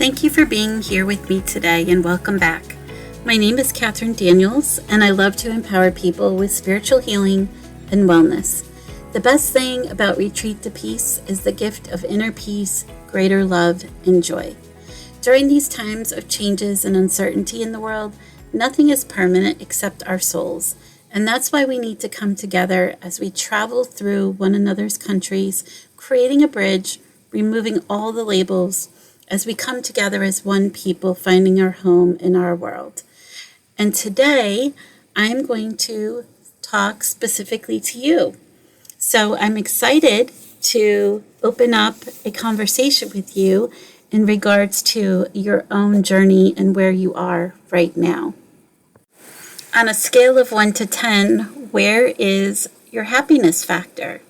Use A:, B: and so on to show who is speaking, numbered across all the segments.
A: Thank you for being here with me today and welcome back. My name is Catherine Daniels and I love to empower people with spiritual healing and wellness. The best thing about Retreat to Peace is the gift of inner peace, greater love, and joy. During these times of changes and uncertainty in the world, nothing is permanent except our souls. And that's why we need to come together as we travel through one another's countries, creating a bridge, removing all the labels, as we come together as one people, finding our home in our world. And today, I'm going to talk specifically to you. So I'm excited to open up a conversation with you in regards to your own journey and where you are right now. On a scale of 1 to 10, where is your happiness factor?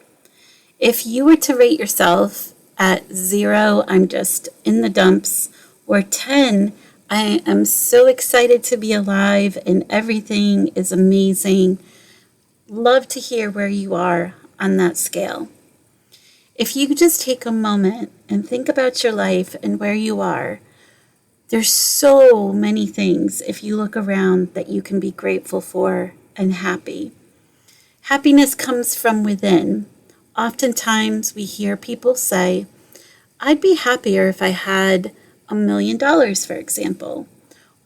A: If you were to rate yourself at 0, I'm just in the dumps, or 10, I am so excited to be alive and everything is amazing. Love to hear where you are on that scale. If you could just take a moment and think about your life and where you are, there's so many things, if you look around, that you can be grateful for and happy. Happiness comes from within. Oftentimes we hear people say, I'd be happier if I had $1 million, for example.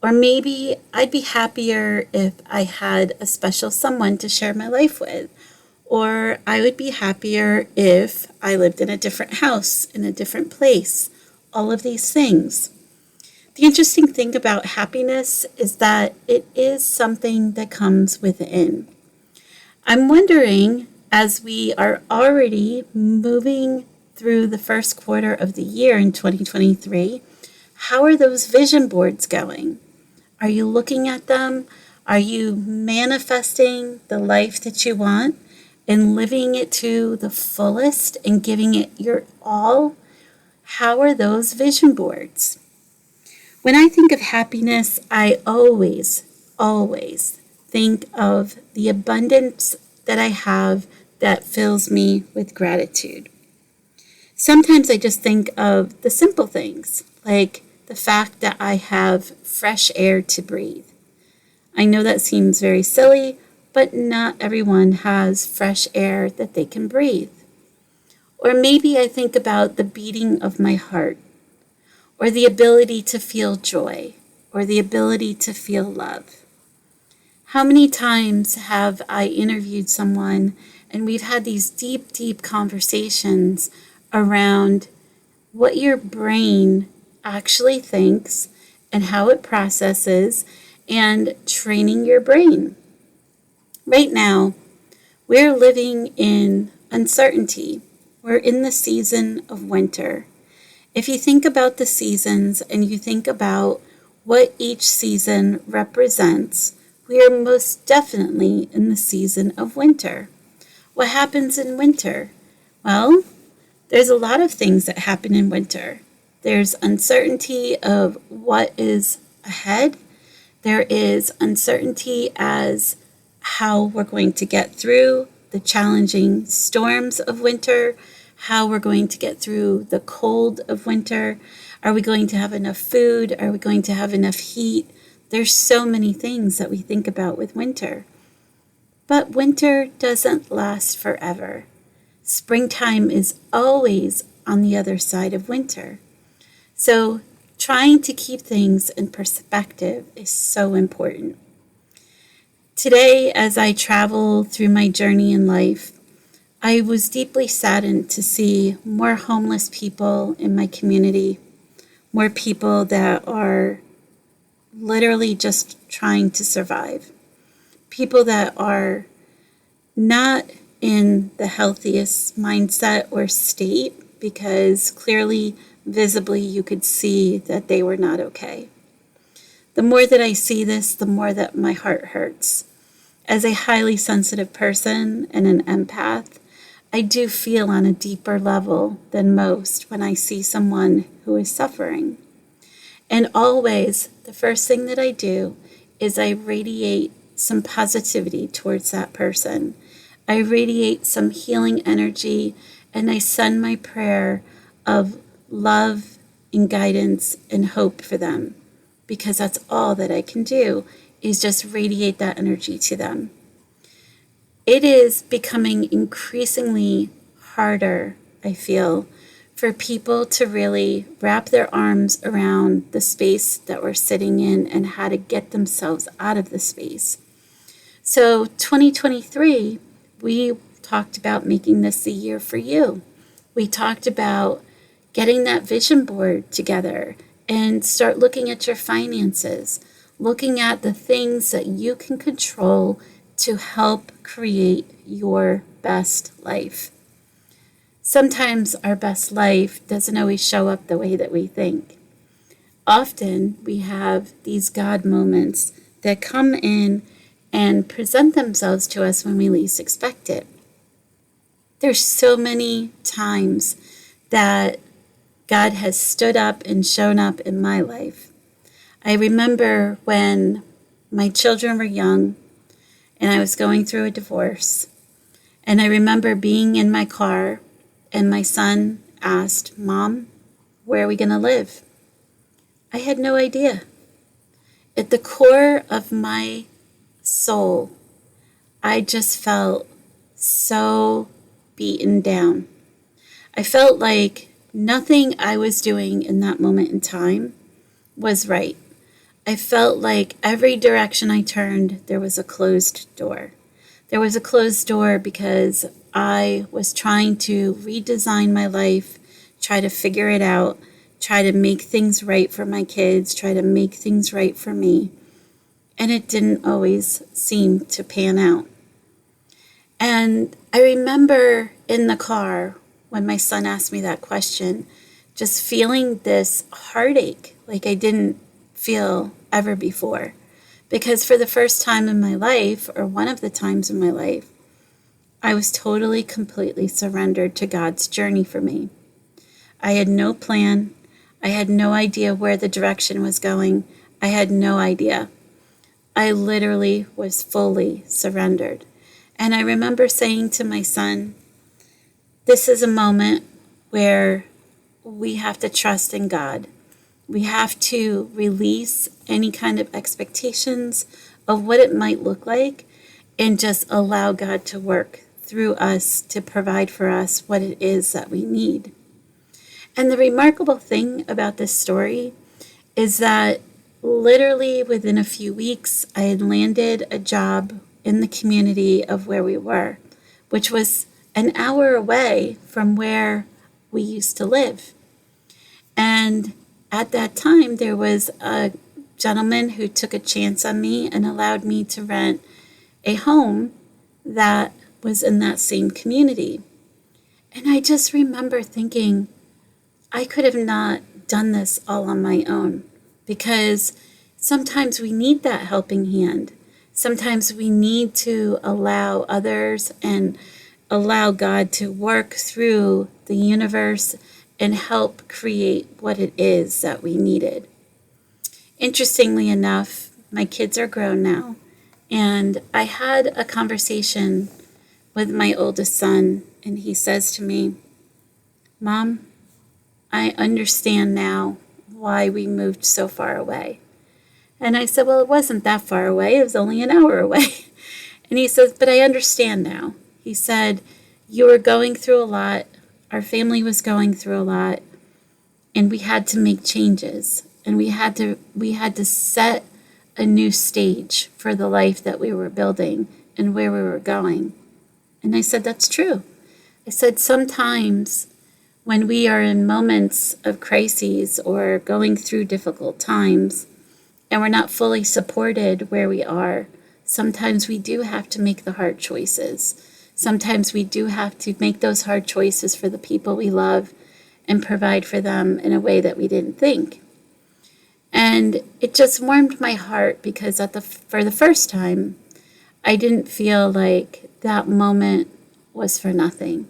A: Or maybe I'd be happier if I had a special someone to share my life with. Or I would be happier if I lived in a different house, in a different place. All of these things. The interesting thing about happiness is that it is something that comes within. I'm wondering, as we are already moving through the first quarter of the year in 2023, how are those vision boards going? Are you looking at them? Are you manifesting the life that you want and living it to the fullest and giving it your all? How are those vision boards? When I think of happiness, I always think of the abundance that I have that fills me with gratitude. Sometimes I just think of the simple things, like the fact that I have fresh air to breathe. I know that seems very silly, but not everyone has fresh air that they can breathe. Or maybe I think about the beating of my heart, or the ability to feel joy, or the ability to feel love. How many times have I interviewed someone and we've had these deep conversations around what your brain actually thinks and how it processes and training your brain. Right now, we're living in uncertainty. We're in the season of winter. If you think about the seasons and you think about what each season represents, we are most definitely in the season of winter. What happens in winter? Well, there's a lot of things that happen in winter. There's uncertainty of what is ahead. There is uncertainty as how we're going to get through the challenging storms of winter, how we're going to get through the cold of winter. Are we going to have enough food? Are we going to have enough heat? There's so many things that we think about with winter. But winter doesn't last forever. Springtime is always on the other side of winter. So trying to keep things in perspective is so important. Today, as I travel through my journey in life, I was deeply saddened to see more homeless people in my community, more people that are literally just trying to survive, people that are not in the healthiest mindset or state because clearly, visibly, you could see that they were not okay. The more that I see this, the more that my heart hurts. As a highly sensitive person and an empath, I do feel on a deeper level than most when I see someone who is suffering. And always, the first thing that I do is I radiate some positivity towards that person. I radiate some healing energy, and I send my prayer of love and guidance and hope for them, because that's all that I can do is just radiate that energy to them. It is becoming increasingly harder, I feel, for people to really wrap their arms around the space that we're sitting in and how to get themselves out of the space. So 2023, we talked about making this the year for you. We talked about getting that vision board together and start looking at your finances, looking at the things that you can control to help create your best life. Sometimes our best life doesn't always show up the way that we think. Often we have these God moments that come in and present themselves to us when we least expect it. There's so many times that God has stood up and shown up in my life. I remember when my children were young and I was going through a divorce. And I remember being in my car and my son asked, "Mom, where are we going to live?" I had no idea. At the core of my soul, I just felt so beaten down. I felt like nothing I was doing in that moment in time was right. I felt like every direction I turned, there was a closed door. There was a closed door because I was trying to redesign my life, try to figure it out, try to make things right for my kids, try to make things right for me. And it didn't always seem to pan out. And I remember in the car when my son asked me that question, just feeling this heartache like I didn't feel ever before. Because for the first time in my life, or one of the times in my life, I was totally, completely surrendered to God's journey for me. I had no plan. I had no idea where the direction was going. I had no idea. I literally was fully surrendered. And I remember saying to my son, this is a moment where we have to trust in God. We have to release any kind of expectations of what it might look like and just allow God to work through us to provide for us what it is that we need. And the remarkable thing about this story is that literally within a few weeks, I had landed a job in the community of where we were, which was an hour away from where we used to live. And at that time, there was a gentleman who took a chance on me and allowed me to rent a home that was in that same community. And I just remember thinking, I could have not done this all on my own, because sometimes we need that helping hand. Sometimes we need to allow others and allow God to work through the universe and help create what it is that we needed. Interestingly enough, my kids are grown now, and I had a conversation with my oldest son, and he says to me, "Mom, I understand now why we moved so far away." And I said, "Well, it wasn't that far away. It was only an hour away." And he says, "But I understand now." He said, "You were going through a lot. Our family was going through a lot, and we had to make changes, and we had to set a new stage for the life that we were building and where we were going." And I said, "That's true." I said, sometimes when we are in moments of crises or going through difficult times and we're not fully supported where we are, sometimes we do have to make the hard choices. Sometimes we do have to make those hard choices for the people we love and provide for them in a way that we didn't think. And it just warmed my heart because for the first time, I didn't feel like that moment was for nothing.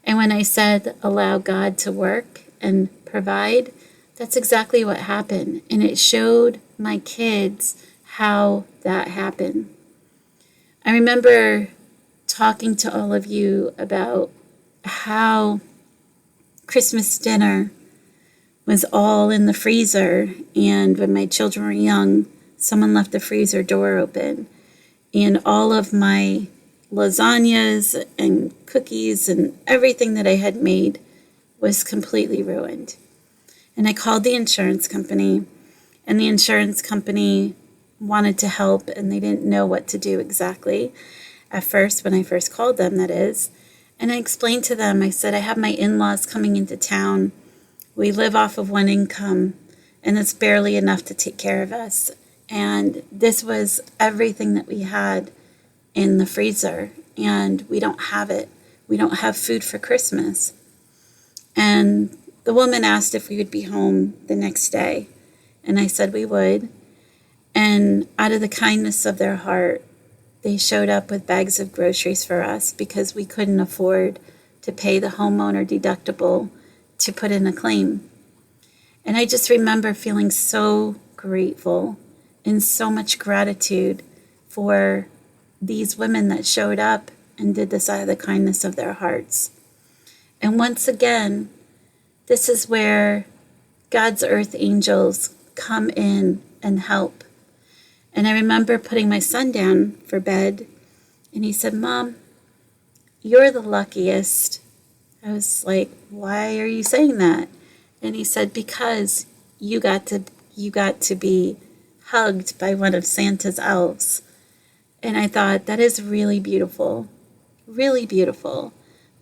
A: And when I said, allow God to work and provide, that's exactly what happened. And it showed my kids how that happened. I remember talking to all of you about how Christmas dinner was all in the freezer. And when my children were young, someone left the freezer door open, and all of my lasagnas and cookies and everything that I had made was completely ruined. And I called the insurance company, and the insurance company wanted to help, and they didn't know what to do exactly at first, when I first called them, that is. And I explained to them, I said, I have my in-laws coming into town. We live off of one income, and it's barely enough to take care of us. And this was everything that we had in the freezer, and we don't have it. We don't have food for Christmas. And the woman asked if we would be home the next day, and I said we would. And out of the kindness of their heart, they showed up with bags of groceries for us because we couldn't afford to pay the homeowner deductible to put in a claim. And I just remember feeling so grateful and so much gratitude for these women that showed up and did this out of the kindness of their hearts. And once again, this is where God's earth angels come in and help. And I remember putting my son down for bed, and he said, Mom, you're the luckiest. I was like, why are you saying that? And he said, because you got to be hugged by one of Santa's elves. And I thought, that is really beautiful, really beautiful.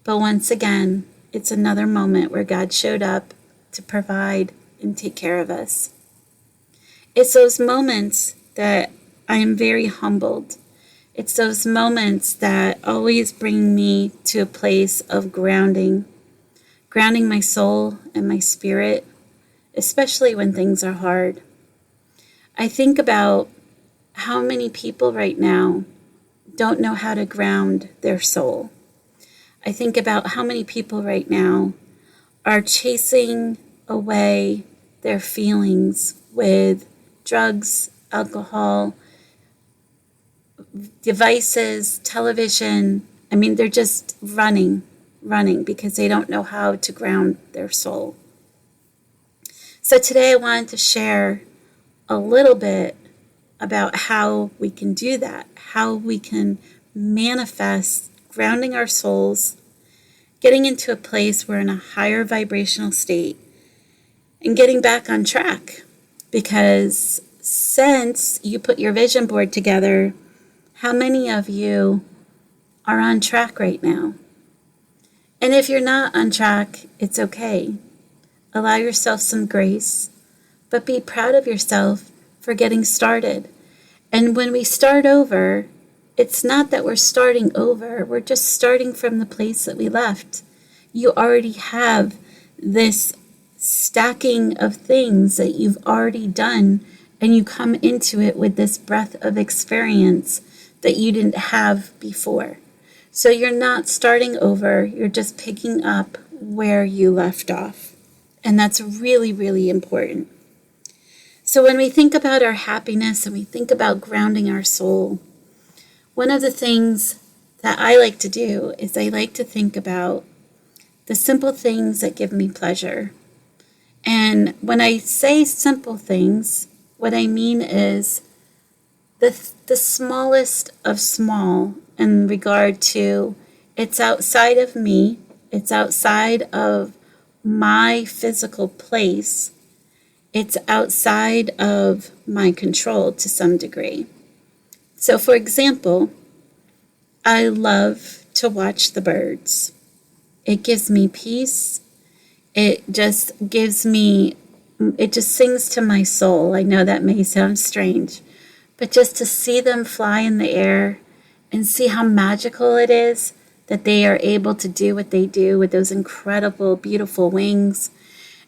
A: But once again, it's another moment where God showed up to provide and take care of us. It's those moments that I am very humbled. It's those moments that always bring me to a place of grounding my soul and my spirit, especially when things are hard. I think about how many people right now don't know how to ground their soul. I think about how many people right now are chasing away their feelings with drugs, alcohol, devices, television. I mean, they're just running because they don't know how to ground their soul. So today I wanted to share a little bit about how we can do that, how we can manifest grounding our souls, getting into a place where we're in a higher vibrational state, and getting back on track. Because since you put your vision board together, how many of you are on track right now? And if you're not on track, it's okay. Allow yourself some grace, but be proud of yourself for getting started. And when we start over, it's not that we're starting over. We're just starting from the place that we left. You already have this stacking of things that you've already done, and you come into it with this breadth of experience that you didn't have before. So you're not starting over. You're just picking up where you left off. And that's really, really important. So when we think about our happiness and we think about grounding our soul, one of the things that I like to do is I like to think about the simple things that give me pleasure. And when I say simple things, what I mean is the smallest of small in regard to it's outside of me, it's outside of my physical place, it's outside of my control to some degree. So for example, I love to watch the birds. It gives me peace. It just sings to my soul. I know that may sound strange, but just to see them fly in the air and see how magical it is that they are able to do what they do with those incredible, beautiful wings.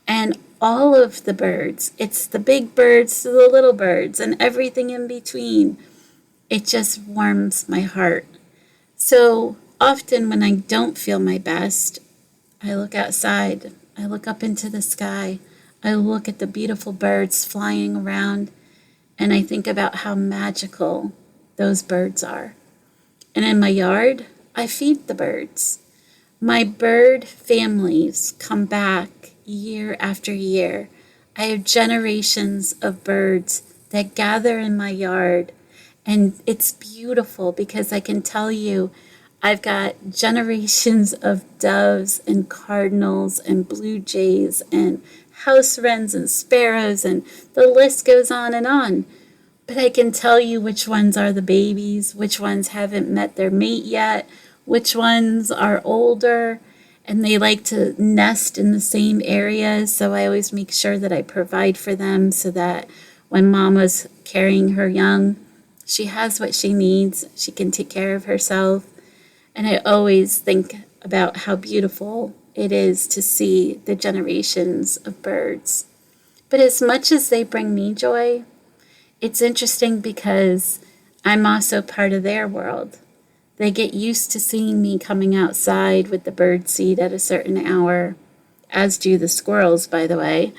A: And all of the birds, it's the big birds to the little birds and everything in between. It just warms my heart. So often when I don't feel my best, I look outside, I look up into the sky, I look at the beautiful birds flying around, and I think about how magical those birds are. And in my yard, I feed the birds. My bird families come back year after year. I have generations of birds that gather in my yard, and it's beautiful because I can tell you I've got generations of doves and cardinals and blue jays and house wrens and sparrows, and the list goes on and on. But I can tell you which ones are the babies, which ones haven't met their mate yet, which ones are older, and they like to nest in the same areas. So I always make sure that I provide for them so that when mama's carrying her young, she has what she needs. She can take care of herself. And I always think about how beautiful it is to see the generations of birds. But as much as they bring me joy, it's interesting because I'm also part of their world. They get used to seeing me coming outside with the bird seed at a certain hour, as do the squirrels, by the way.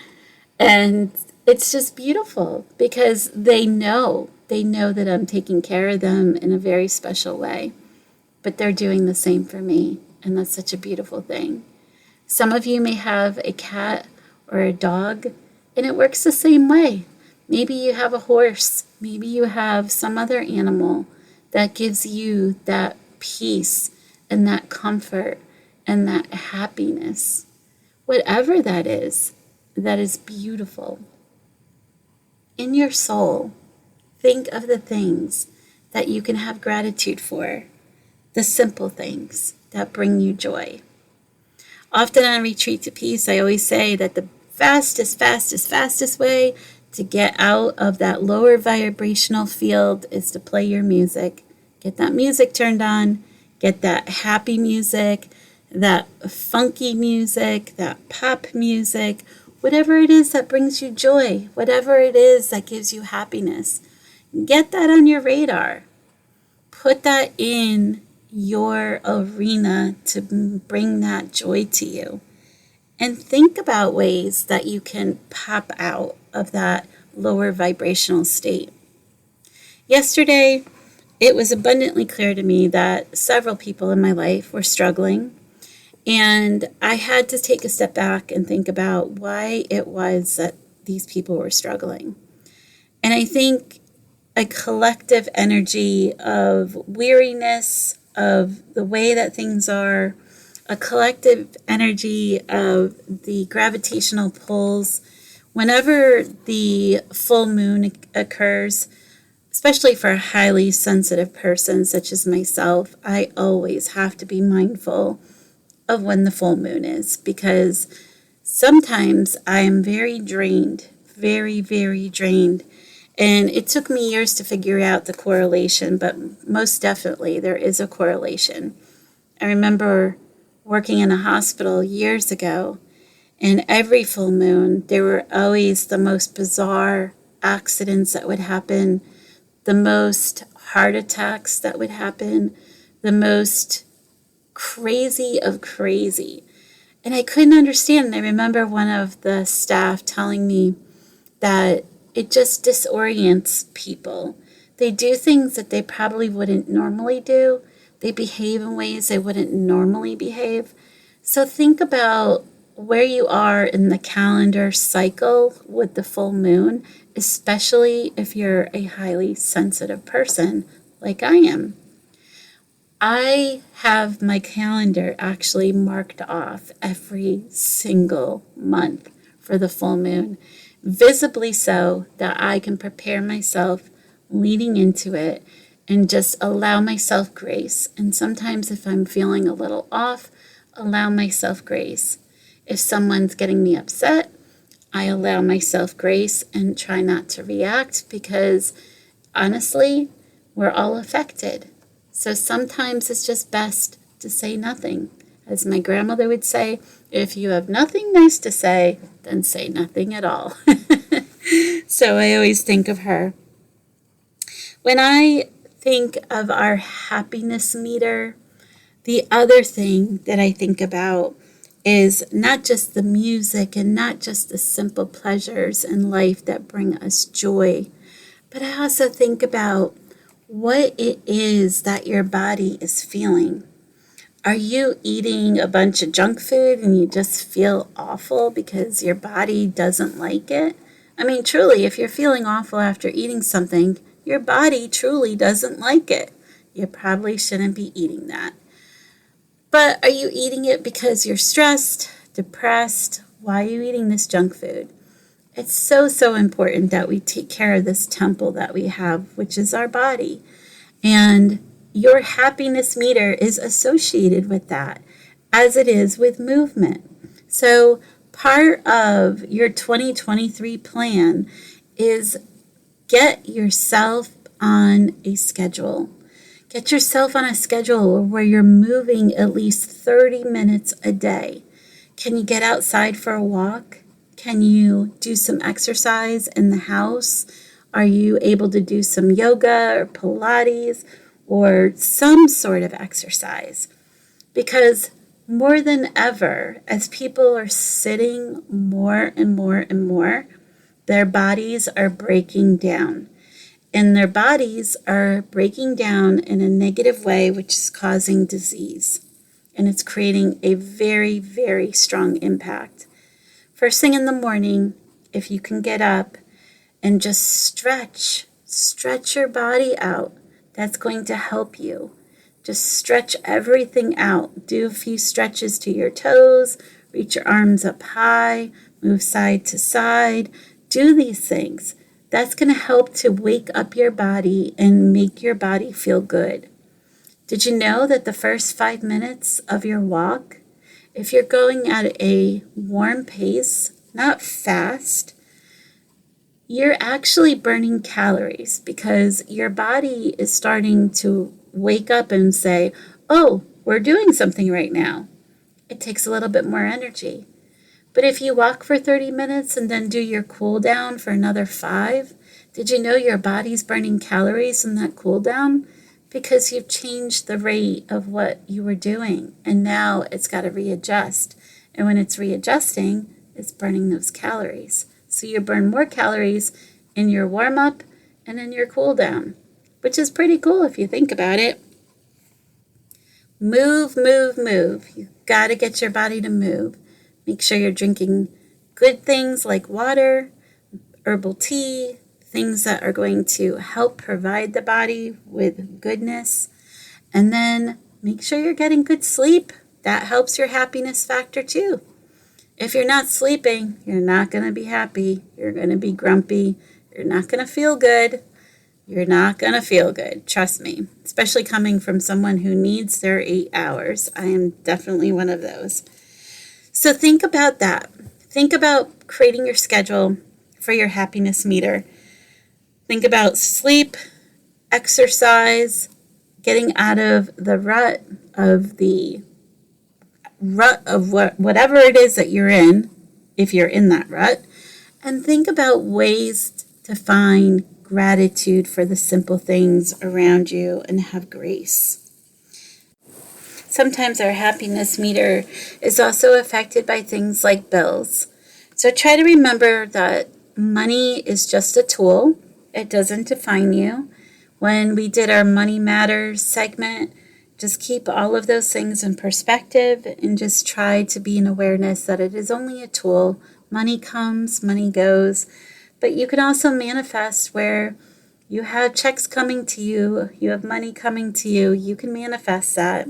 A: And it's just beautiful because they know that I'm taking care of them in a very special way. But they're doing the same for me, and that's such a beautiful thing. Some of you may have a cat or a dog, and it works the same way. Maybe you have a horse. Maybe you have some other animal that gives you that peace and that comfort and that happiness. Whatever that is beautiful. In your soul, think of the things that you can have gratitude for, the simple things that bring you joy. Often on Retreat to Peace, I always say that the fastest way to get out of that lower vibrational field is to play your music. Get that music turned on, get that happy music, that funky music, that pop music, whatever it is that brings you joy, whatever it is that gives you happiness. Get that on your radar. Put that in your arena to bring that joy to you. And think about ways that you can pop out of that lower vibrational state. Yesterday, it was abundantly clear to me that several people in my life were struggling, and I had to take a step back and think about why it was that these people were struggling. And I think a collective energy of weariness, of the way that things are, a collective energy of the gravitational pulls. Whenever the full moon occurs, especially for a highly sensitive person such as myself, I always have to be mindful of when the full moon is, because sometimes I am very drained, very, very drained. And it took me years to figure out the correlation, but most definitely there is a correlation. I remember working in a hospital years ago, and every full moon, there were always the most bizarre accidents that would happen, the most heart attacks that would happen, the most crazy of crazy. And I couldn't understand. And I remember one of the staff telling me that it just disorients people. They do things that they probably wouldn't normally do. They behave in ways they wouldn't normally behave. So think about where you are in the calendar cycle with the full moon, especially if you're a highly sensitive person like I am. I have my calendar actually marked off every single month for the full moon, visibly so that I can prepare myself leading into it and just allow myself grace. And sometimes if I'm feeling a little off, allow myself grace. If someone's getting me upset, I allow myself grace and try not to react, because honestly, we're all affected. So sometimes it's just best to say nothing. As my grandmother would say, if you have nothing nice to say, then say nothing at all. So I always think of her. When I think of our happiness meter, the other thing that I think about is not just the music and not just the simple pleasures in life that bring us joy, but I also think about what it is that your body is feeling. Are you eating a bunch of junk food and you just feel awful because your body doesn't like it? I mean, truly, if you're feeling awful after eating something, your body truly doesn't like it. You probably shouldn't be eating that. But are you eating it because you're stressed, depressed? Why are you eating this junk food? It's so important that we take care of this temple that we have, which is our body. And your happiness meter is associated with that, as it is with movement. So part of your 2023 plan is get yourself on a schedule. Get yourself on a schedule where you're moving at least 30 minutes a day. Can you get outside for a walk? Can you do some exercise in the house? Are you able to do some yoga or Pilates or some sort of exercise? Because more than ever, as people are sitting more and more, their bodies are breaking down. And their bodies are breaking down in a negative way, which is causing disease. And it's creating a very strong impact. First thing in the morning, if you can get up and just stretch your body out, that's going to help you. Just stretch everything out. Do a few stretches to your toes, reach your arms up high, move side to side. Do these things. That's going to help to wake up your body and make your body feel good. Did you know that the first 5 minutes of your walk, if you're going at a warm pace, not fast, you're actually burning calories because your body is starting to wake up and say, oh, we're doing something right now. It takes a little bit more energy. But if you walk for 30 minutes and then do your cool down for another 5, did you know your body's burning calories in that cool down? Because you've changed the rate of what you were doing, and now it's got to readjust. And when it's readjusting, it's burning those calories. So you burn more calories in your warm-up and in your cool down, which is pretty cool if you think about it. Move. You've got to get your body to move. Make sure you're drinking good things like water, herbal tea, things that are going to help provide the body with goodness. And then make sure you're getting good sleep. That helps your happiness factor too. If you're not sleeping, you're not going to be happy. You're going to be grumpy. You're not going to feel good. You're not going to feel good. Trust me, especially coming from someone who needs their 8 hours. I am definitely one of those. So think about that. Think about creating your schedule for your happiness meter. Think about sleep, exercise, getting out of the rut of whatever it is that you're in, if you're in that rut, and think about ways to find gratitude for the simple things around you and have grace. Sometimes our happiness meter is also affected by things like bills. So try to remember that money is just a tool. It doesn't define you. When we did our Money Matters segment, just keep all of those things in perspective and just try to be in awareness that it is only a tool. Money comes, money goes. But you can also manifest where you have checks coming to you, you have money coming to you. You can manifest that.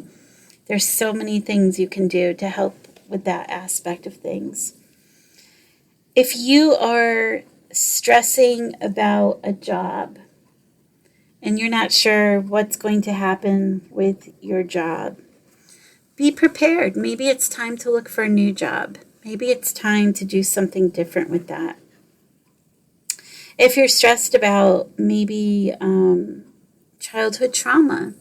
A: There's so many things you can do to help with that aspect of things. If you are stressing about a job and you're not sure what's going to happen with your job, be prepared. Maybe it's time to look for a new job. Maybe it's time to do something different with that. If you're stressed about maybe childhood trauma,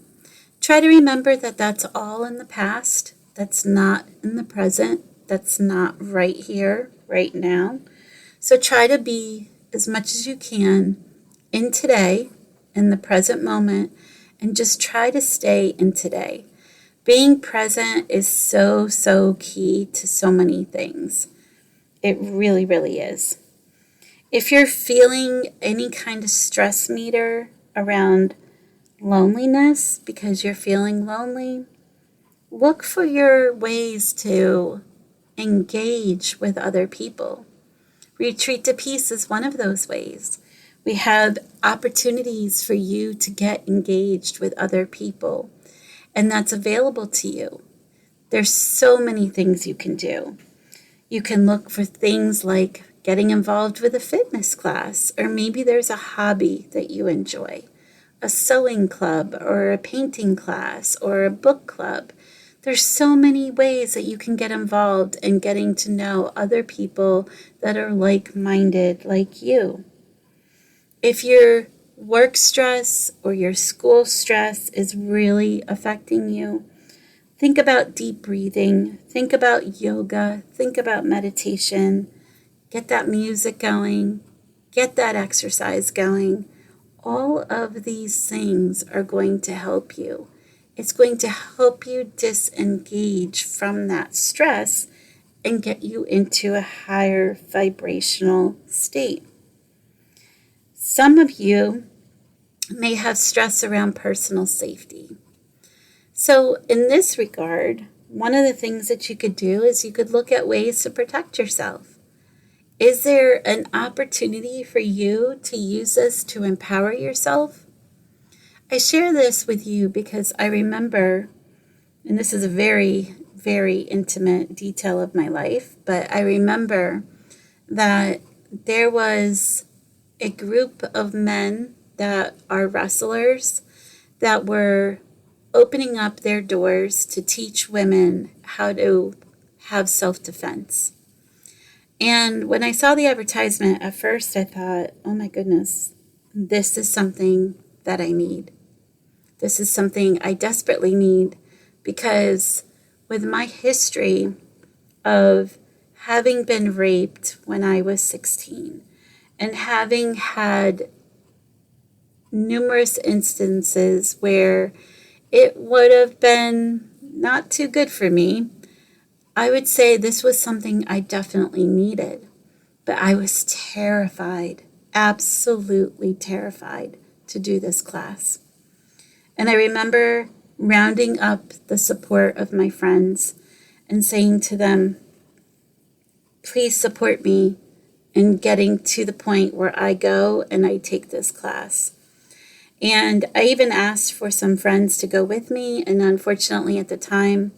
A: try to remember that that's all in the past. That's not in the present. That's not right here, right now. So try to be as much as you can in today, in the present moment, and just try to stay in today. Being present is so key to so many things. It really is. If you're feeling any kind of stress meter around loneliness because you're feeling lonely, Look for your ways to engage with other people. Retreat to Peace is one of those ways. We have opportunities for you to get engaged with other people, and that's available to you. There's so many things you can do. You can look for things like getting involved with a fitness class, or maybe there's a hobby that you enjoy, a sewing club, or a painting class, or a book club. There's so many ways that you can get involved in getting to know other people that are like-minded like you. If your work stress or your school stress is really affecting you, think about deep breathing, think about yoga, think about meditation, get that music going, get that exercise going. All of these things are going to help you. It's going to help you disengage from that stress and get you into a higher vibrational state. Some of you may have stress around personal safety. So in this regard, one of the things that you could do is you could look at ways to protect yourself. Is there an opportunity for you to use this to empower yourself? I share this with you because I remember, and this is a very, very intimate detail of my life, but I remember that there was a group of men that are wrestlers that were opening up their doors to teach women how to have self-defense. And when I saw the advertisement, at first I thought, oh my goodness, this is something that I need. This is something I desperately need, because with my history of having been raped when I was 16 and having had numerous instances where it would have been not too good for me, I would say this was something I definitely needed. But I was terrified, absolutely terrified to do this class. And I remember rounding up the support of my friends and saying to them, please support me in getting to the point where I go and I take this class. And I even asked for some friends to go with me, and unfortunately at the time,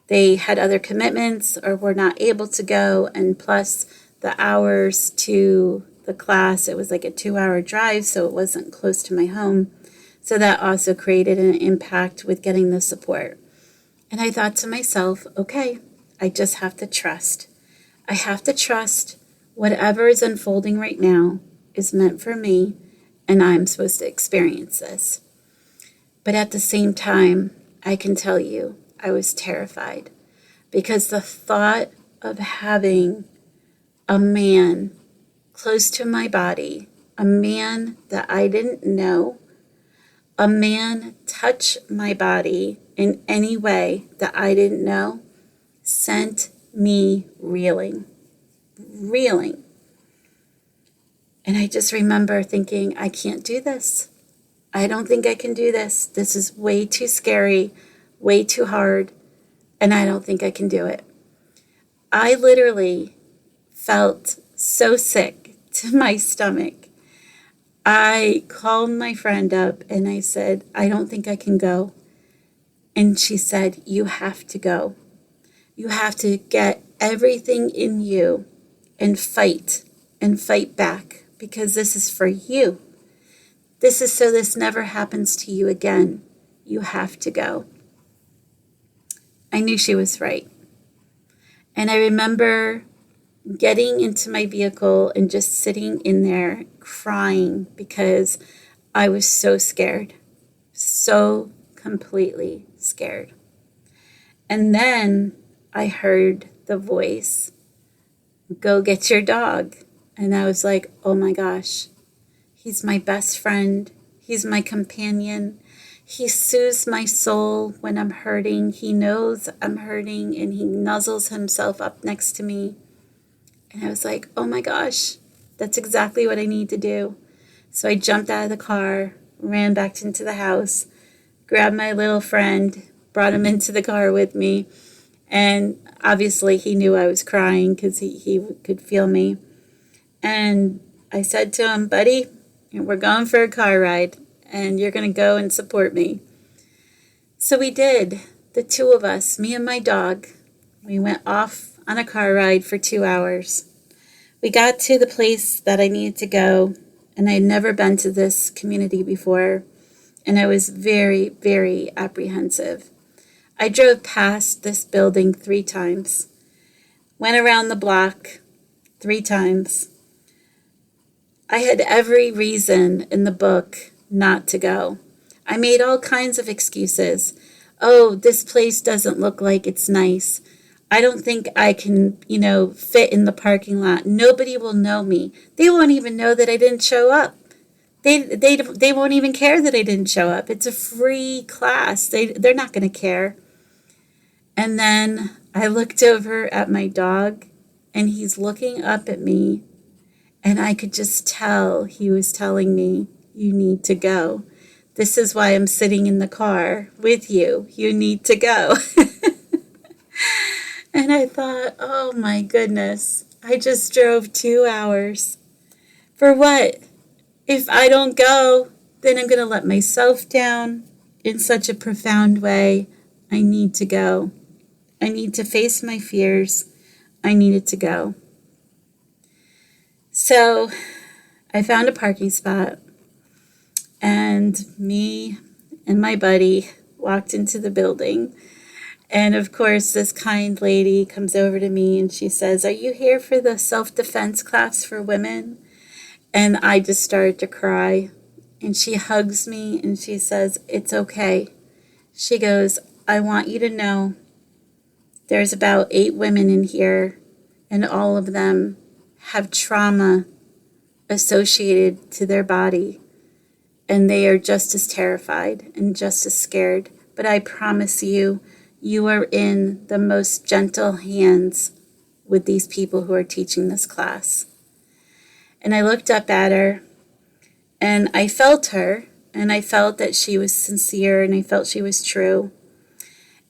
A: they had other commitments or were not able to go, and plus the hours to the class, it was like a 2-hour drive, so it wasn't close to my home. So that also created an impact with getting the support. And I thought to myself, okay, I just have to trust. I have to trust whatever is unfolding right now is meant for me, and I'm supposed to experience this. But at the same time, I can tell you, I was terrified, because the thought of having a man close to my body, a man that I didn't know, a man touch my body in any way that I didn't know, sent me reeling. And I just remember thinking, I can't do this. I don't think I can do this. This is way too scary, way too hard, and I don't think I can do it. I literally felt so sick to my stomach. I called my friend up and I said, I don't think I can go. And she said, you have to go. You have to get everything in you and fight back, because this is for you. This is so this never happens to you again. You have to go. I knew she was right. And I remember getting into my vehicle and just sitting in there crying because I was so scared, so completely scared. And then I heard the voice, go get your dog. And I was like, oh my gosh, he's my best friend. He's my companion. He soothes my soul when I'm hurting. He knows I'm hurting and he nuzzles himself up next to me. And I was like, oh my gosh, that's exactly what I need to do. So I jumped out of the car, ran back into the house, grabbed my little friend, brought him into the car with me. And obviously he knew I was crying because he could feel me. And I said to him, buddy, we're going for a car ride and you're going to go and support me. So we did. The two of us, me and my dog, we went off on a car ride for 2 hours. We got to the place that I needed to go, and I had never been to this community before, and I was very, very apprehensive. I drove past this building 3 times, went around the block 3 times. I had every reason in the book not to go. I made all kinds of excuses. Oh, this place doesn't look like it's nice. I don't think I can, fit in the parking lot. Nobody will know me. They won't even know that I didn't show up. They won't even care that I didn't show up. It's a free class. They're not going to care. And then I looked over at my dog, and he's looking up at me, and I could just tell he was telling me, you need to go. This is why I'm sitting in the car with you. You need to go. And I thought, oh my goodness, I just drove 2 hours. For what? If I don't go, then I'm going to let myself down in such a profound way. I need to go. I need to face my fears. I needed to go. So I found a parking spot, and me and my buddy walked into the building. And of course, this kind lady comes over to me and she says, are you here for the self-defense class for women? And I just started to cry. And she hugs me and she says, it's okay. She goes, I want you to know there's about 8 women in here, and all of them have trauma associated to their body. And they are just as terrified and just as scared. But I promise you, you are in the most gentle hands with these people who are teaching this class. And I looked up at her, and I felt her, and I felt that she was sincere, and I felt she was true.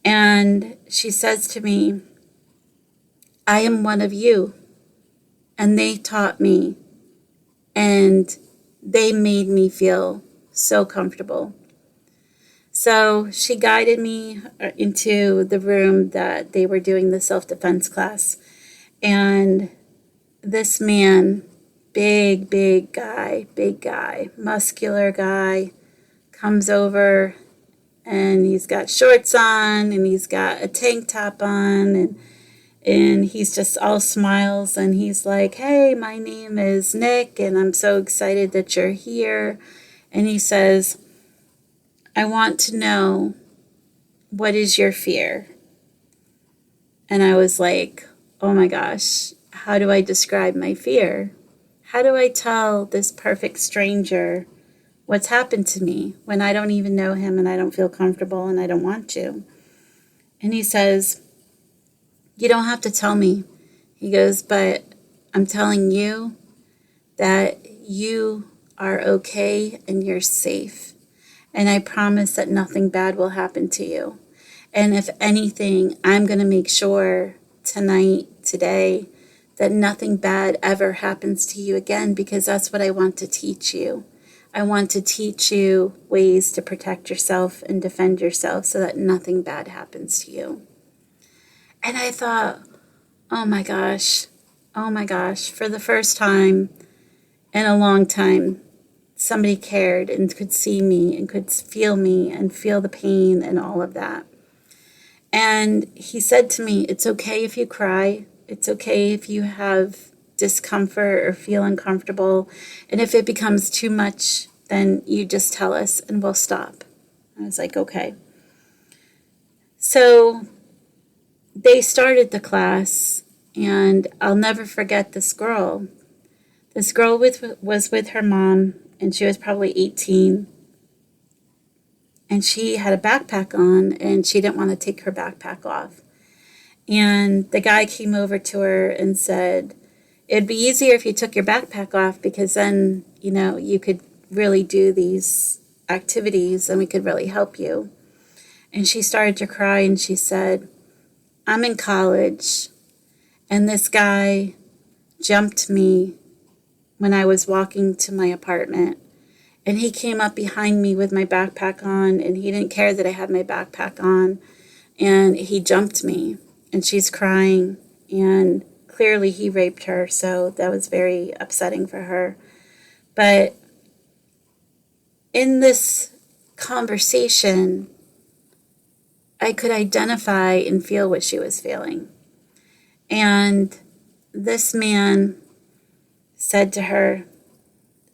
A: And she says to me, I am one of you, and they taught me, and they made me feel so comfortable. So she guided me into the room that they were doing the self-defense class. And this man, big guy, muscular guy, comes over, and he's got shorts on, and he's got a tank top on, and he's just all smiles, and he's like, hey, my name is Nick, and I'm so excited that you're here. And he says, I want to know, what is your fear? And I was like, oh my gosh, how do I describe my fear? How do I tell this perfect stranger what's happened to me when I don't even know him and I don't feel comfortable and I don't want to? And he says, you don't have to tell me. He goes, but I'm telling you that you are okay and you're safe. And I promise that nothing bad will happen to you. And if anything, I'm going to make sure today, that nothing bad ever happens to you again, because that's what I want to teach you. I want to teach you ways to protect yourself and defend yourself so that nothing bad happens to you. And I thought, oh my gosh, for the first time in a long time, somebody cared and could see me and could feel me and feel the pain and all of that. And he said to me, it's okay if you cry. It's okay if you have discomfort or feel uncomfortable. And if it becomes too much, then you just tell us and we'll stop. I was like, okay. So they started the class, and I'll never forget this girl. This girl was with her mom, and she was probably 18. And she had a backpack on, and she didn't want to take her backpack off. And the guy came over to her and said, it'd be easier if you took your backpack off, because then, you could really do these activities and we could really help you. And she started to cry and she said, I'm in college and this guy jumped me when I was walking to my apartment. And he came up behind me with my backpack on, and he didn't care that I had my backpack on. And he jumped me, and she's crying. And clearly he raped her, so that was very upsetting for her. But in this conversation, I could identify and feel what she was feeling. And this man said to her,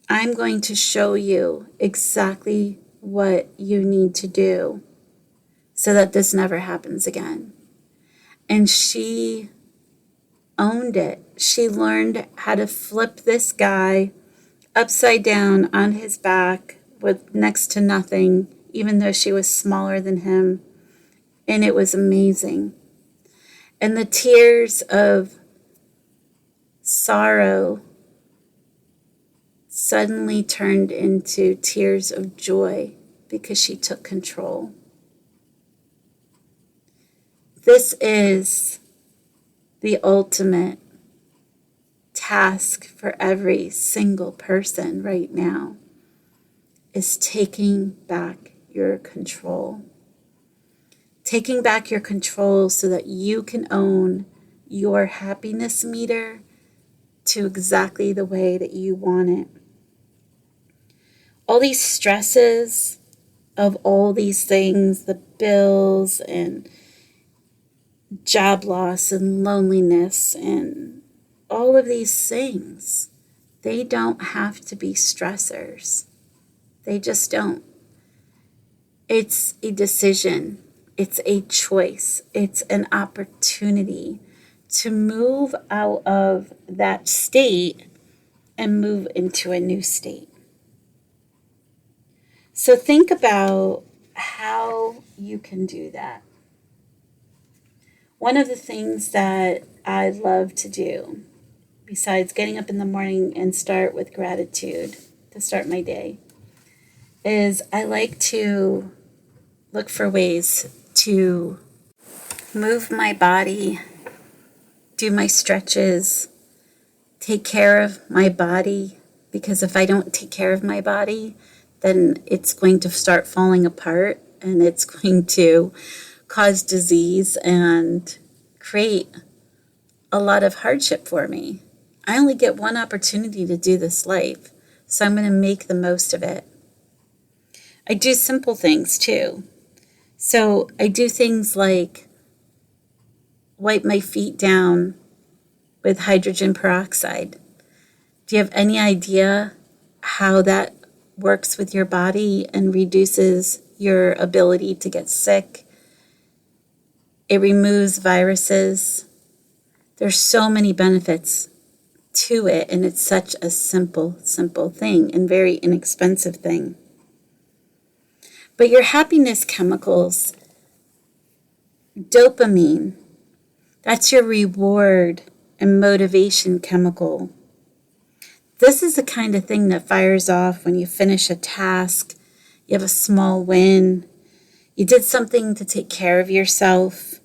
A: I'm going to show you exactly what you need to do so that this never happens again. And she owned it. She learned how to flip this guy upside down on his back with next to nothing, even though she was smaller than him. And it was amazing. And the tears of sorrow suddenly turned into tears of joy because she took control. This is the ultimate task for every single person right now, is taking back your control. Taking back your control so that you can own your happiness meter to exactly the way that you want it. All these stresses of all these things, the bills and job loss and loneliness and all of these things, they don't have to be stressors. They just don't. It's a decision. It's a choice. It's an opportunity to move out of that state and move into a new state. So think about how you can do that. One of the things that I love to do, besides getting up in the morning and start with gratitude to start my day, is I like to look for ways to move my body, do my stretches, take care of my body, because if I don't take care of my body, then it's going to start falling apart and it's going to cause disease and create a lot of hardship for me. I only get one opportunity to do this life, so I'm going to make the most of it. I do simple things too. So I do things like wipe my feet down with hydrogen peroxide. Do you have any idea how that works with your body and reduces your ability to get sick? It removes viruses. There's so many benefits to it, and it's such a simple thing and very inexpensive thing. But your happiness chemicals, dopamine, that's your reward and motivation chemical. This is the kind of thing that fires off when you finish a task, you have a small win, you did something to take care of yourself,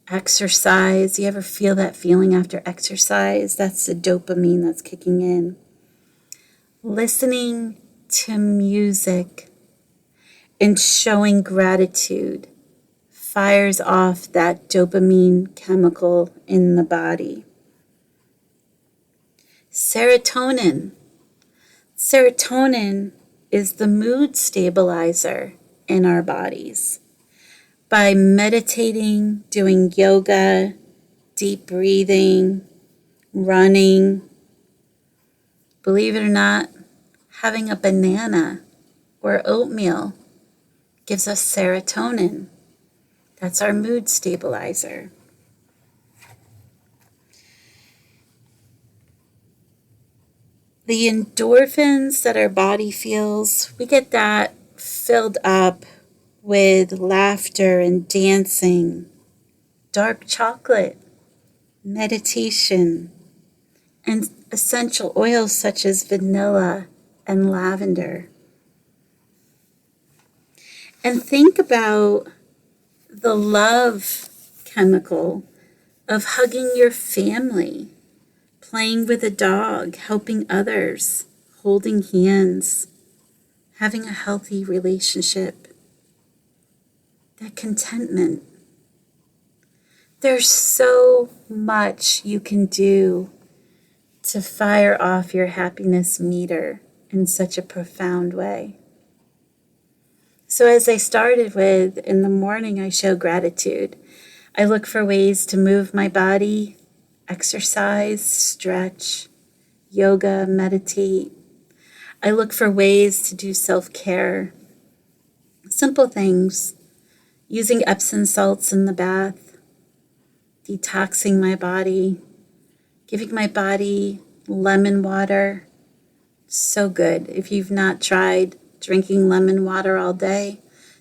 A: exercise. You ever feel that feeling after exercise? That's the dopamine that's kicking in. Listening to music and showing gratitude fires off that dopamine chemical in the body. Serotonin. Serotonin is the mood stabilizer in our bodies. By meditating, doing yoga, deep breathing, running, believe it or not, having a banana or oatmeal gives us serotonin. That's our mood stabilizer. The endorphins that our body feels, we get that filled up with laughter and dancing, dark chocolate, meditation, and essential oils such as vanilla and lavender. And think about the love chemical of hugging your family, playing with a dog, helping others, holding hands, having a healthy relationship, that contentment. There's so much you can do to fire off your happiness meter in such a profound way. So as I started with, in the morning I show gratitude. I look for ways to move my body, exercise, stretch, yoga, meditate. I look for ways to do self-care. Simple things, using Epsom salts in the bath, detoxing my body, giving my body lemon water. So good. If you've not tried drinking lemon water all day,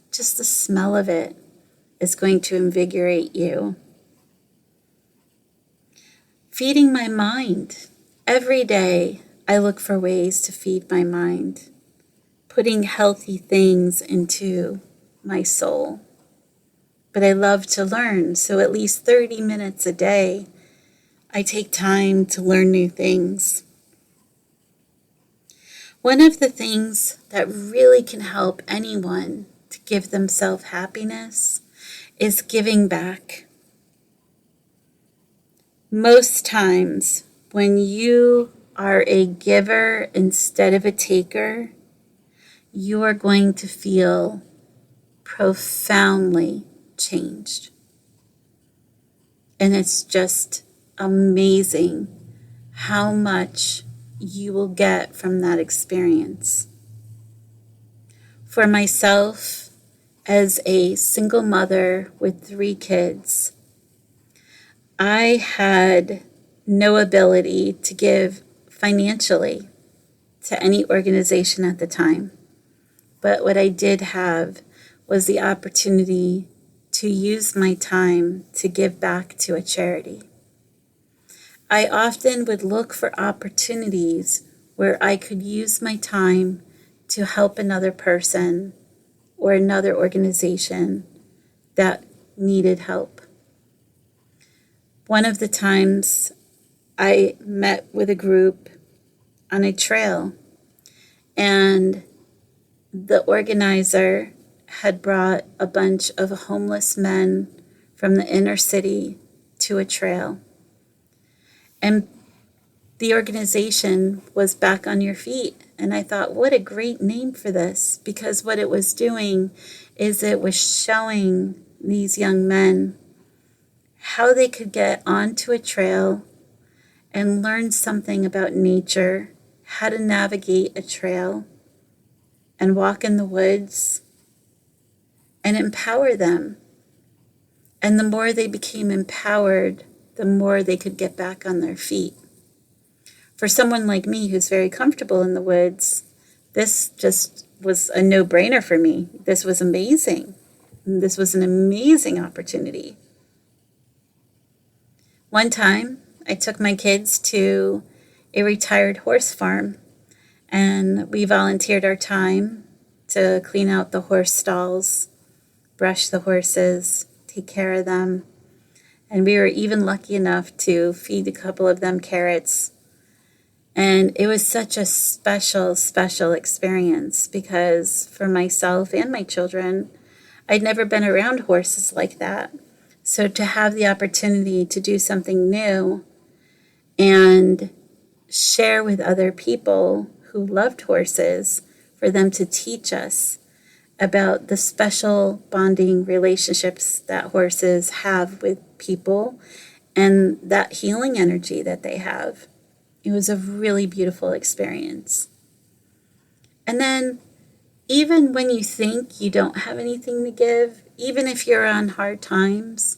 A: just the smell of it is going to invigorate you. Feeding my mind. Every day I look for ways to feed my mind, putting healthy things into my soul. But I love to learn, so at least 30 minutes a day, I take time to learn new things. One of the things that really can help anyone to give themselves happiness is giving back. Most times, when you are a giver instead of a taker, you are going to feel profoundly changed. And it's just amazing how much you will get from that experience. For myself, as a single mother with 3 kids, I had no ability to give financially to any organization at the time. But what I did have was the opportunity to use my time to give back to a charity. I often would look for opportunities where I could use my time to help another person or another organization that needed help. One of the times I met with a group on a trail, and the organizer had brought a bunch of homeless men from the inner city to a trail. And the organization was Back on Your Feet. And I thought, what a great name for this, because what it was doing is it was showing these young men how they could get onto a trail and learn something about nature, how to navigate a trail and walk in the woods and empower them. And the more they became empowered, the more they could get back on their feet. For someone like me who's very comfortable in the woods, this just was a no-brainer for me. This was amazing. This was an amazing opportunity. One time, I took my kids to a retired horse farm, and we volunteered our time to clean out the horse stalls, brush the horses, take care of them. And we were even lucky enough to feed a couple of them carrots. And it was such a special, special experience, because for myself and my children, I'd never been around horses like that. So to have the opportunity to do something new and share with other people who loved horses, for them to teach us about the special bonding relationships that horses have with people and that healing energy that they have. It was a really beautiful experience. And then even when you think you don't have anything to give, even if you're on hard times,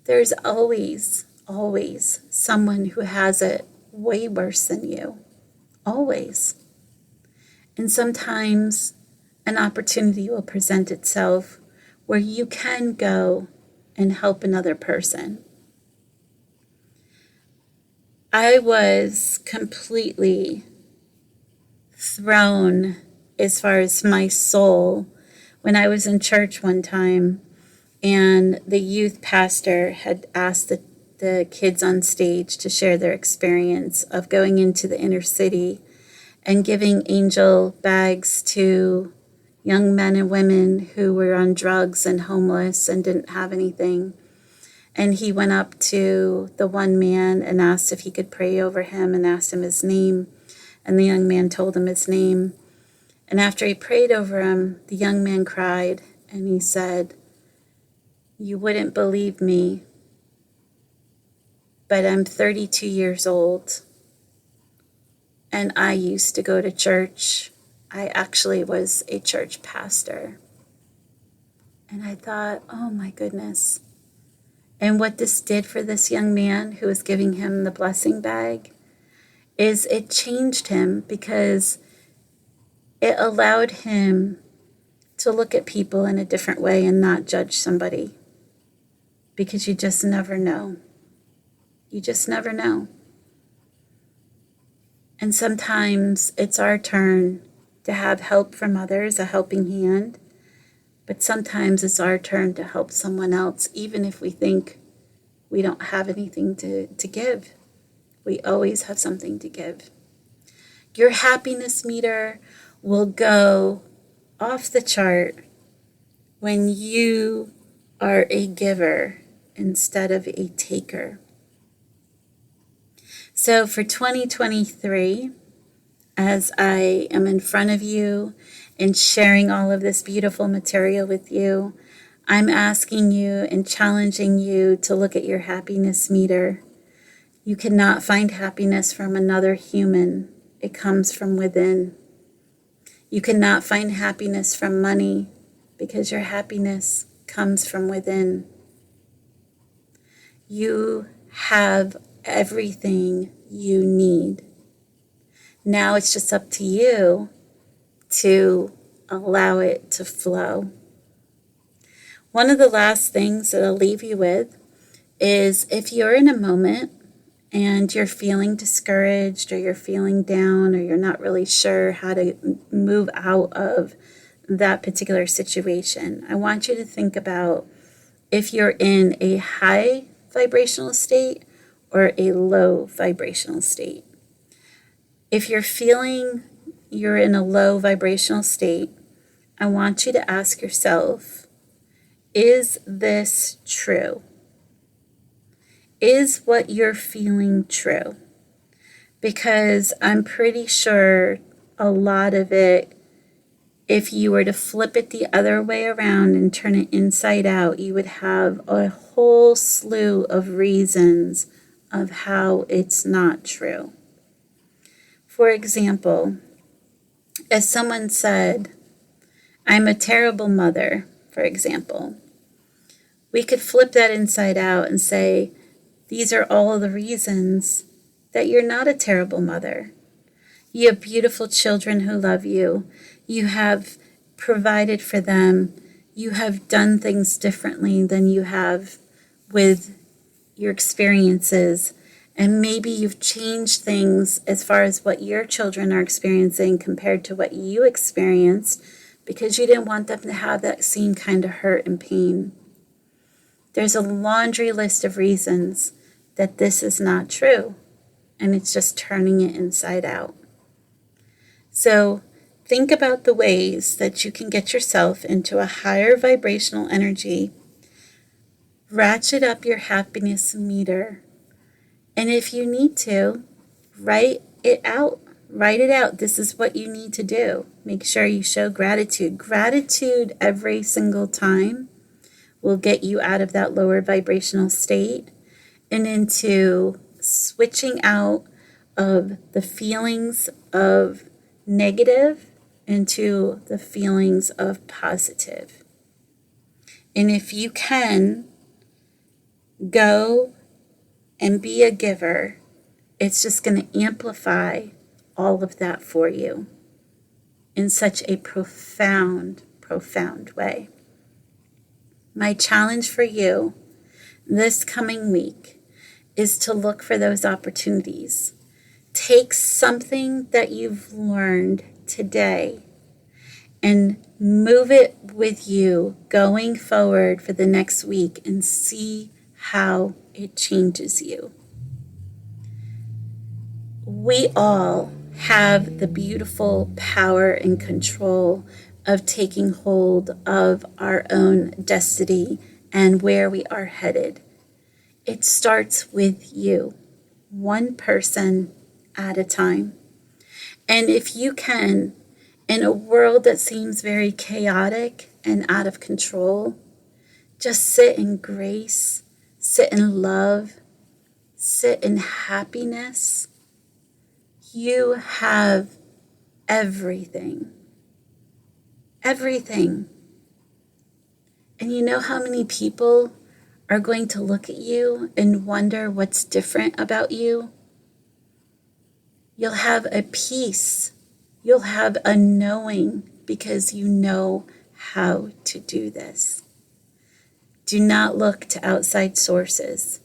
A: there's always, always someone who has it way worse than you. Always. And sometimes an opportunity will present itself where you can go and help another person. I was completely thrown as far as my soul when I was in church one time, and the youth pastor had asked the kids on stage to share their experience of going into the inner city and giving angel bags to young men and women who were on drugs and homeless and didn't have anything. And he went up to the one man and asked if he could pray over him and asked him his name. And the young man told him his name. And after he prayed over him, the young man cried and he said, "You wouldn't believe me, but I'm 32 years old and I used to go to church. I actually was a church pastor." And I thought, oh my goodness. And what this did for this young man who was giving him the blessing bag is it changed him, because it allowed him to look at people in a different way and not judge somebody. Because you just never know. You just never know. And sometimes it's our turn to have help from others, a helping hand. But sometimes it's our turn to help someone else, even if we think we don't have anything to give. We always have something to give. Your happiness meter will go off the chart when you are a giver instead of a taker. So for 2023, as I am in front of you and sharing all of this beautiful material with you, I'm asking you and challenging you to look at your happiness meter. You cannot find happiness from another human. It comes from within. You cannot find happiness from money, because your happiness comes from within. You have everything you need. Now it's just up to you to allow it to flow. One of the last things that I'll leave you with is, if you're in a moment and you're feeling discouraged or you're feeling down or you're not really sure how to move out of that particular situation, I want you to think about if you're in a high vibrational state or a low vibrational state. If you're feeling you're in a low vibrational state, I want you to ask yourself, is this true? Is what you're feeling true? Because I'm pretty sure a lot of it, if you were to flip it the other way around and turn it inside out, you would have a whole slew of reasons of how it's not true. For example, if someone said, "I'm a terrible mother," for example, we could flip that inside out and say, these are all the reasons that you're not a terrible mother. You have beautiful children who love you. You have provided for them. You have done things differently than you have with your experiences. And maybe you've changed things as far as what your children are experiencing compared to what you experienced, because you didn't want them to have that same kind of hurt and pain. There's a laundry list of reasons that this is not true, and it's just turning it inside out. So think about the ways that you can get yourself into a higher vibrational energy. Ratchet up your happiness meter. And if you need to, write it out. Write it out. This is what you need to do. Make sure you show gratitude. Gratitude every single time will get you out of that lower vibrational state and into switching out of the feelings of negative into the feelings of positive. And if you can go and be a giver, it's just going to amplify all of that for you in such a profound, profound way. My challenge for you this coming week is to look for those opportunities. Take something that you've learned today and move it with you going forward for the next week and see how it changes you. We all have the beautiful power and control of taking hold of our own destiny and where we are headed. It starts with you, one person at a time. And if you can, in a world that seems very chaotic and out of control, just sit in grace, sit in love, sit in happiness. You have everything. Everything. And you know how many people are going to look at you and wonder what's different about you? You'll have a peace. You'll have a knowing because you know how to do this. Do not look to outside sources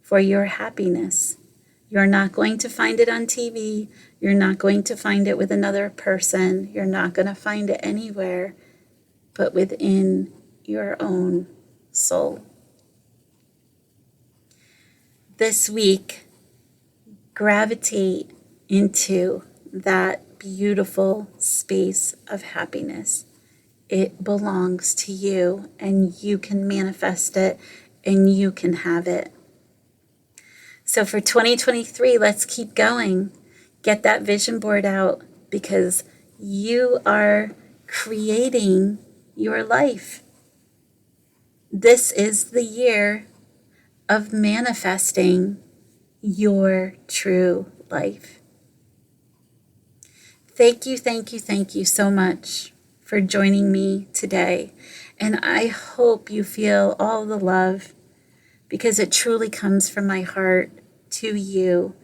A: for your happiness. You're not going to find it on TV. You're not going to find it with another person. You're not going to find it anywhere but within your own soul. This week, gravitate into that beautiful space of happiness. It belongs to you, and you can manifest it, and you can have it. So for 2023, let's keep going. Get that vision board out because you are creating your life. This is the year of manifesting your true life. Thank you so much for joining me today. And I hope you feel all the love because it truly comes from my heart to you.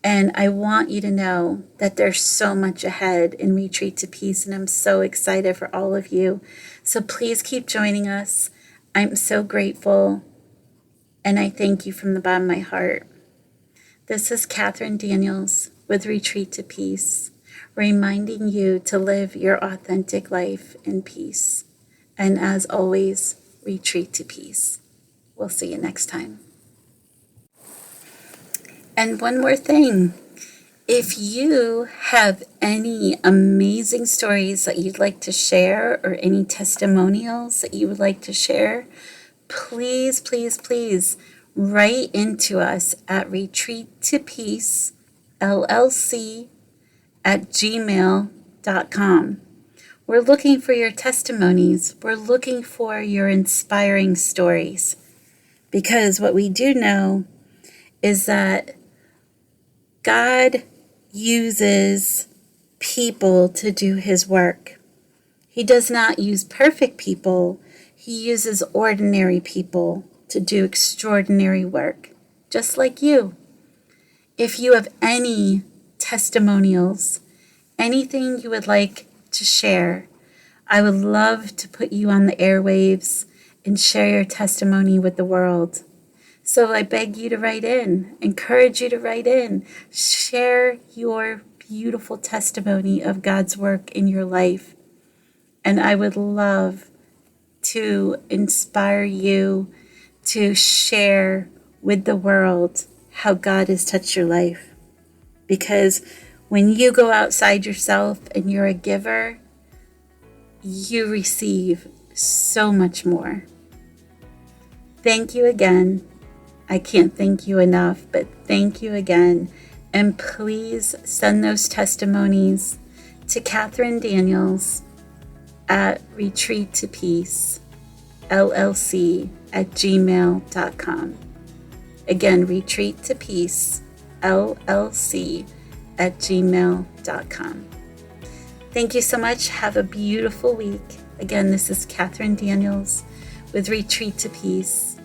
A: And I want you to know that there's so much ahead in Retreat to Peace, and I'm so excited for all of you. So please keep joining us. I'm so grateful, and I thank you from the bottom of my heart. This is Catherine Daniels with Retreat to Peace, reminding you to live your authentic life in peace. And as always, retreat to peace. We'll see you next time. And one more thing, if you have any amazing stories that you'd like to share or any testimonials that you would like to share, please write into us at retreattopeacellc@gmail.com. We're looking for your testimonies. We're looking for your inspiring stories. Because what we do know is that God uses people to do his work. He does not use perfect people. He uses ordinary people to do extraordinary work, just like you. If you have any testimonials, anything you would like to share, I would love to put you on the airwaves and share your testimony with the world. So I beg you to write in, encourage you to write in, share your beautiful testimony of God's work in your life. And I would love to inspire you to share with the world how God has touched your life. Because when you go outside yourself and you're a giver, you receive so much more. Thank you again. I can't thank you enough, but thank you again. And please send those testimonies to Catherine Daniels at retreattopeacellc@gmail.com. Again, retreattopeacellc@gmail.com. Thank you so much. Have a beautiful week. Again, this is Catherine Daniels with Retreat to Peace,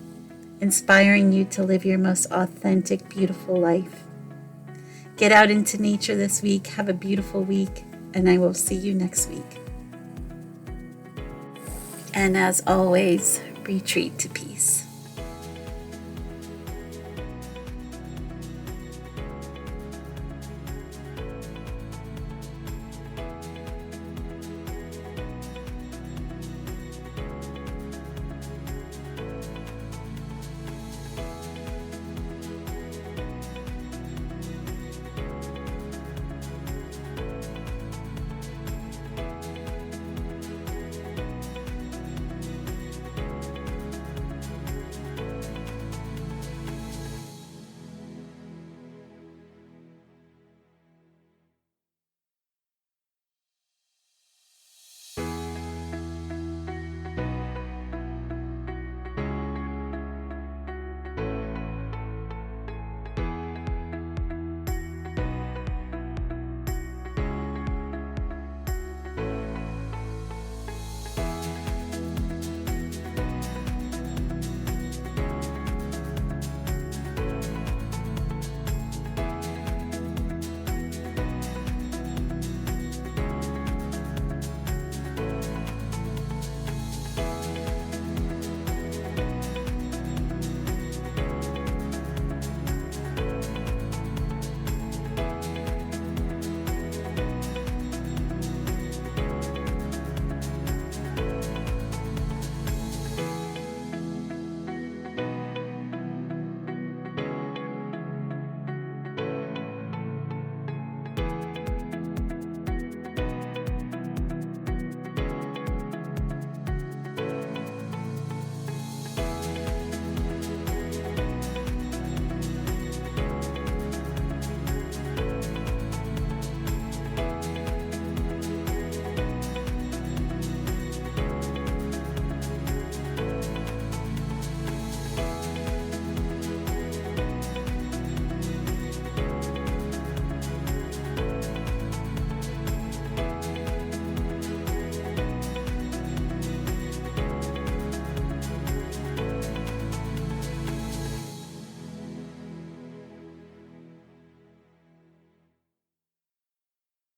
A: inspiring you to live your most authentic, beautiful life. Get out into nature this week. Have a beautiful week, and I will see you next week. And as always, retreat to peace.